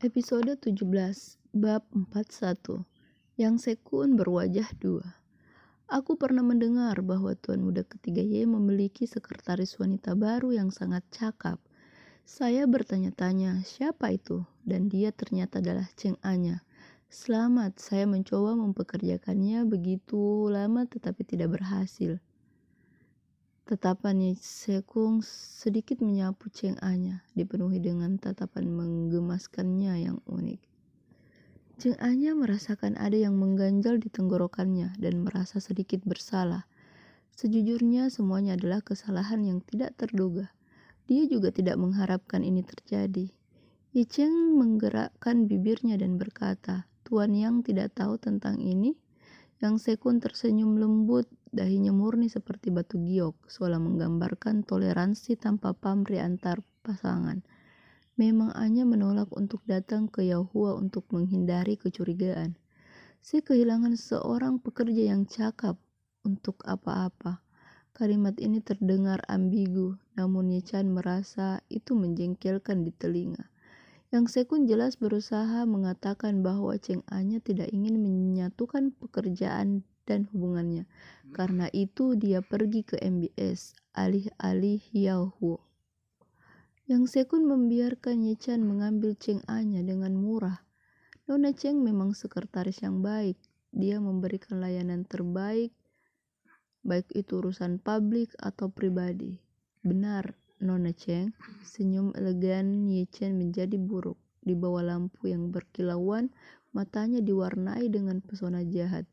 Episode 17, Bab 41, Yang Sekun berwajah dua. Aku pernah mendengar bahwa Tuan Muda Ketiga Y memiliki sekretaris wanita baru yang sangat cakap. Saya bertanya-tanya siapa itu, dan dia ternyata adalah Cheng Anya. Selamat, saya mencoba mempekerjakannya begitu lama tetapi tidak berhasil. Tatapan Ye Sekung sedikit menyapu Cheng Anya, dipenuhi dengan tatapan menggemaskannya yang unik. Cheng Anya merasakan ada yang mengganjal di tenggorokannya dan merasa sedikit bersalah. Sejujurnya semuanya adalah kesalahan yang tidak terduga. Dia juga tidak mengharapkan ini terjadi. Ye Cheng menggerakkan bibirnya dan berkata, "Tuan Yang tidak tahu tentang ini?" Yang Sekun tersenyum lembut, dahinya murni seperti batu giok, seolah menggambarkan toleransi tanpa pamrih antar pasangan. Memang Anya menolak untuk datang ke Yahua untuk menghindari kecurigaan. Saya kehilangan seorang pekerja yang cakap untuk apa-apa. Kalimat ini terdengar ambigu, namun Ye Chan merasa itu menjengkelkan di telinga. Yang Sekun jelas berusaha mengatakan bahwa Cheng Anya tidak ingin menyatukan pekerjaan dan hubungannya. Karena itu dia pergi ke MBS alih-alih Yahoo. Yang Sekun membiarkan Ye Chan mengambil Cheng Anya dengan murah. Nona Cheng memang sekretaris yang baik. Dia memberikan layanan terbaik, baik itu urusan publik atau pribadi. Benar, Nona Cheng. Senyum elegan Ye Chen menjadi buruk. Di bawah lampu yang berkilauan, matanya diwarnai dengan pesona jahat.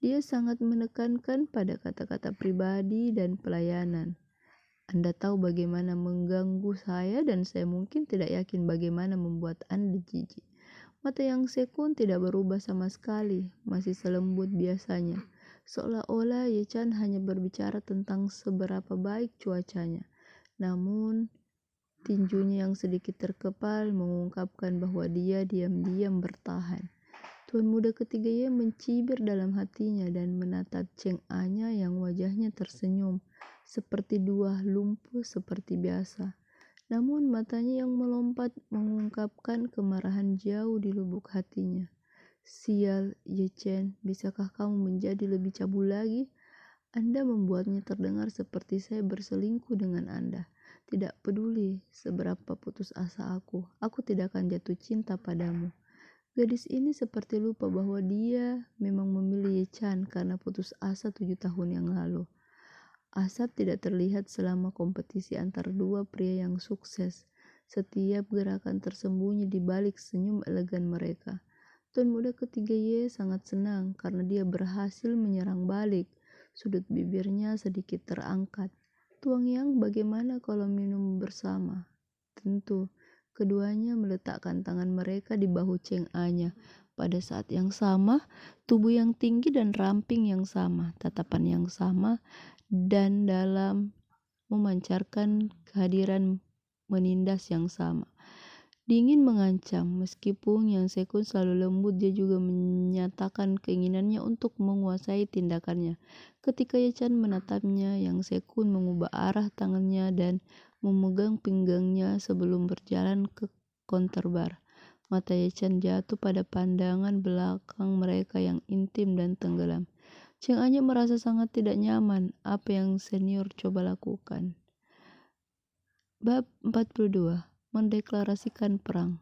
Dia sangat menekankan pada kata-kata pribadi dan pelayanan. Anda tahu bagaimana mengganggu saya dan saya mungkin tidak yakin bagaimana membuat Anda jijik. Mata Yang Sekun tidak berubah sama sekali, masih selembut biasanya. Seolah-olah Ye Chan hanya berbicara tentang seberapa baik cuacanya. Namun, tinjunya yang sedikit terkepal mengungkapkan bahwa dia diam-diam bertahan. Tuan Muda Ketiga Y mencibir dalam hatinya dan menatap Cheng Anya yang wajahnya tersenyum, seperti dua lumpuh seperti biasa. Namun matanya yang melompat mengungkapkan kemarahan jauh di lubuk hatinya. Sial, Ye Chen, bisakah kamu menjadi lebih cabul lagi? Anda membuatnya terdengar seperti saya berselingkuh dengan Anda. Tidak peduli seberapa putus asa aku tidak akan jatuh cinta padamu. Gadis ini seperti lupa bahwa dia memang memilih Ye Chan karena putus asa 7 tahun yang lalu. Asap tidak terlihat selama kompetisi antar dua pria yang sukses. Setiap gerakan tersembunyi di balik senyum elegan mereka. Tuan Muda Ketiga Y sangat senang karena dia berhasil menyerang balik. Sudut bibirnya sedikit terangkat. Tuan Yang, bagaimana kalau minum bersama? Tentu. Keduanya meletakkan tangan mereka di bahu Cheng Anya. Pada saat yang sama, tubuh yang tinggi dan ramping yang sama, tatapan yang sama, dan dalam memancarkan kehadiran menindas yang sama. Dingin mengancam, meskipun Yang Sekun selalu lembut, dia juga menyatakan keinginannya untuk menguasai tindakannya. Ketika Ye Chan menatapnya, Yang Sekun mengubah arah tangannya dan memegang pinggangnya sebelum berjalan ke counterbar. Mata Ye Chan jatuh pada pandangan belakang mereka yang intim dan tenggelam. Cheng Anya merasa sangat tidak nyaman. Apa yang senior coba lakukan? Bab 42. Mendeklarasikan perang.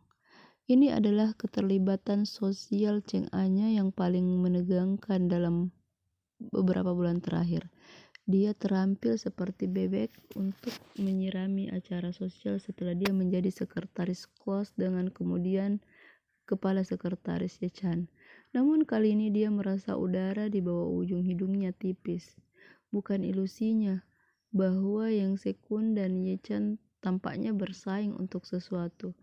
Ini adalah keterlibatan sosial Cheng Anya yang paling menegangkan dalam beberapa bulan terakhir. Dia terampil seperti bebek untuk menyirami acara sosial setelah dia menjadi sekretaris KOS dengan kemudian kepala sekretaris Ye Chan. Namun kali ini dia merasa udara di bawah ujung hidungnya tipis. Bukan ilusinya bahwa Yang Sekun dan Ye Chan tampaknya bersaing untuk sesuatu.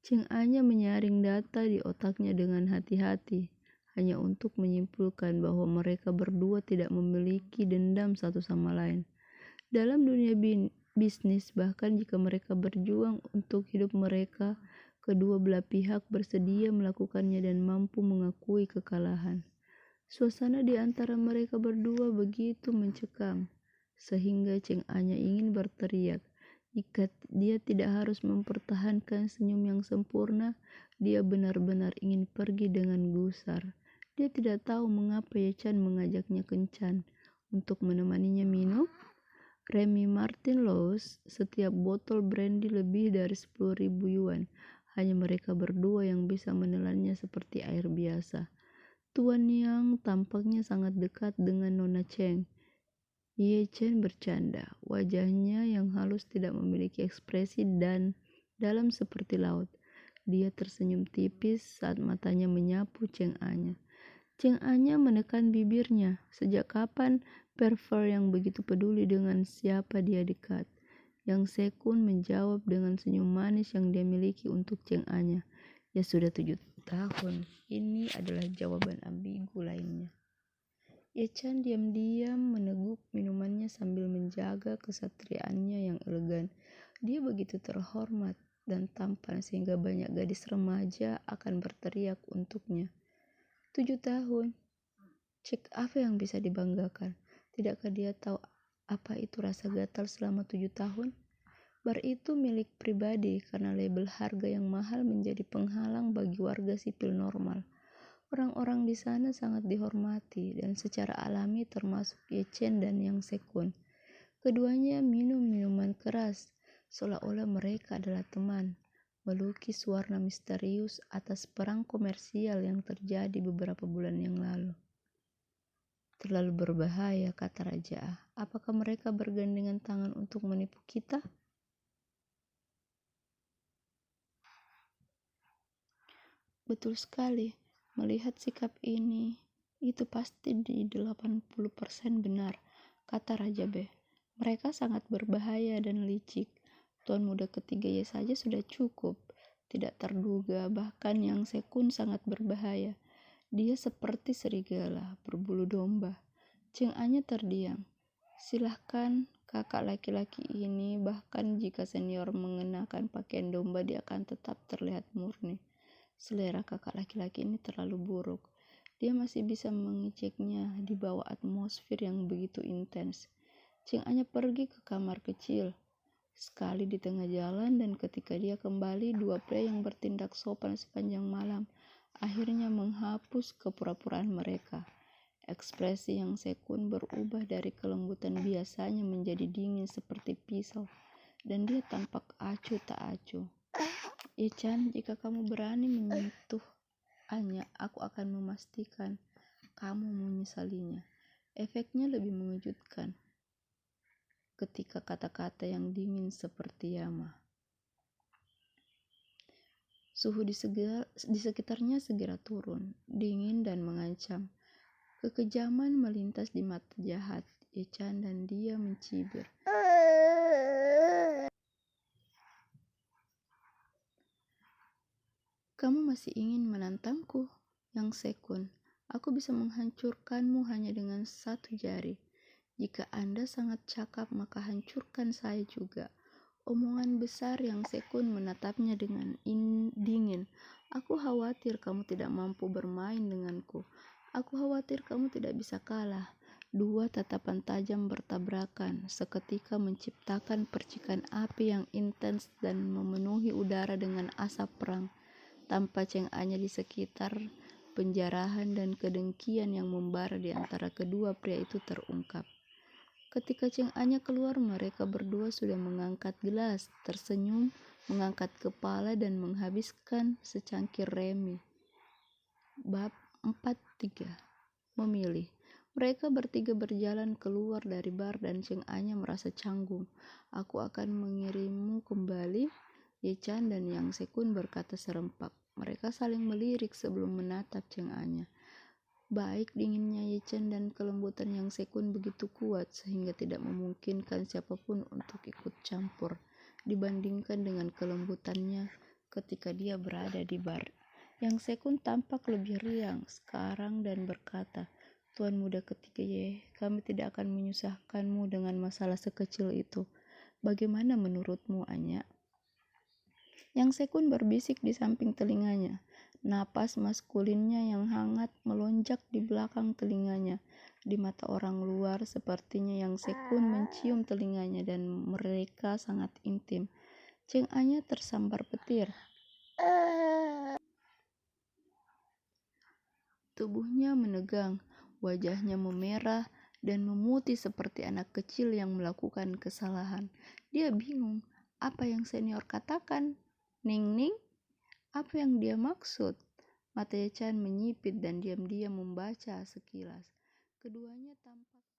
Cheng Anya menyaring data di otaknya dengan hati-hati, hanya untuk menyimpulkan bahwa mereka berdua tidak memiliki dendam satu sama lain. Dalam dunia bisnis, bahkan jika mereka berjuang untuk hidup mereka, kedua belah pihak bersedia melakukannya dan mampu mengakui kekalahan. Suasana di antara mereka berdua begitu mencekam, sehingga Cheng Anya ingin berteriak. Jika dia tidak harus mempertahankan senyum yang sempurna, dia benar-benar ingin pergi dengan gusar. Dia tidak tahu mengapa Ye Chan mengajaknya kencan untuk menemaninya minum. Remy Martin Laws, setiap botol brandy lebih dari 10.000 yuan. Hanya mereka berdua yang bisa menelannya seperti air biasa. Tuan Yang tampaknya sangat dekat dengan Nona Cheng. Ye Chen bercanda. Wajahnya yang halus tidak memiliki ekspresi dan dalam seperti laut. Dia tersenyum tipis saat matanya menyapu Cheng Anya. Cheng Anya menekan bibirnya. Sejak kapan perver yang begitu peduli dengan siapa dia dekat? Yang Sekun menjawab dengan senyum manis yang dia miliki untuk Cheng Anya. Ya sudah 7 tahun. Ini adalah jawaban ambigu lainnya. Ye Chan diam-diam meneguk minumannya sambil menjaga kesatriaannya yang elegan. Dia begitu terhormat dan tampan sehingga banyak gadis remaja akan berteriak untuknya. 7 tahun. Cek apa yang bisa dibanggakan. Tidakkah dia tahu apa itu rasa gatal selama 7 tahun? Bar itu milik pribadi karena label harga yang mahal menjadi penghalang bagi warga sipil normal. Orang-orang di sana sangat dihormati dan secara alami termasuk Ye Chen dan Yang Sekun. Keduanya minum minuman keras, seolah-olah mereka adalah teman, melukis warna misterius atas perang komersial yang terjadi beberapa bulan yang lalu. Terlalu berbahaya, kata Raja. Apakah mereka bergandengan tangan untuk menipu kita? Betul sekali. Melihat sikap ini, itu pasti di 80% benar, kata Raja B. Mereka sangat berbahaya dan licik. Tuan muda ketiganya saja sudah cukup. Tidak terduga, bahkan Yang Sekun sangat berbahaya. Dia seperti serigala, berbulu domba. Cheng Anya terdiam. Silahkan, kakak laki-laki ini, bahkan jika senior mengenakan pakaian domba, dia akan tetap terlihat murni. Selera kakak laki-laki ini terlalu buruk. Dia masih bisa mengeceknya di bawah atmosfer yang begitu intens. Cheng Anya pergi ke kamar kecil. Sekali di tengah jalan dan ketika dia kembali, dua pria yang bertindak sopan sepanjang malam akhirnya menghapus kepura-puraan mereka. Ekspresi Yang Sekun berubah dari kelembutan biasanya menjadi dingin seperti pisau dan dia tampak acuh tak acuh. Ye Chan, jika kamu berani menyentuh Anya, aku akan memastikan kamu menyesalinya. Efeknya lebih mengejutkan ketika kata-kata yang dingin seperti Yama. Suhu di sekitarnya segera turun, dingin dan mengancam. Kekejaman melintas di mata jahat Ye Chan dan dia mencibir. Kamu masih ingin menantangku, Yang Sekun? Aku bisa menghancurkanmu hanya dengan satu jari. Jika Anda sangat cakap, maka hancurkan saya juga. Omongan besar Yang Sekun menatapnya dengan dingin. Aku khawatir kamu tidak mampu bermain denganku. Aku khawatir kamu tidak bisa kalah. Dua tatapan tajam bertabrakan, seketika menciptakan percikan api yang intens dan memenuhi udara dengan asap perang. Tanpa Cheng Anya di sekitar, penjarahan dan kedengkian yang membara di antara kedua pria itu terungkap. Ketika Cheng Anya keluar, mereka berdua sudah mengangkat gelas, tersenyum, mengangkat kepala dan menghabiskan secangkir remi. Bab 43. Memilih. Mereka bertiga berjalan keluar dari bar dan Cheng Anya merasa canggung. Aku akan mengirimmu kembali, Ye Chan dan Yang Sekun berkata serempak. Mereka saling melirik sebelum menatap Cheng Anya. Baik dinginnya Ye Chen dan kelembutan Yang Sekun begitu kuat sehingga tidak memungkinkan siapapun untuk ikut campur dibandingkan dengan kelembutannya ketika dia berada di bar. Yang Sekun tampak lebih riang sekarang dan berkata, Tuan muda ketiga Ye, kami tidak akan menyusahkanmu dengan masalah sekecil itu. Bagaimana menurutmu, Anya? Yang Sekun berbisik di samping telinganya. Napas maskulinnya yang hangat melonjak di belakang telinganya. Di mata orang luar, sepertinya Yang Sekun mencium telinganya dan mereka sangat intim. Cheng Anya tersambar petir. Tubuhnya menegang, wajahnya memerah dan memutih seperti anak kecil yang melakukan kesalahan. Dia bingung, apa yang senior katakan? Ning Ning, apa yang dia maksud? Mata Chan menyipit dan diam-diam membaca sekilas. Keduanya tampak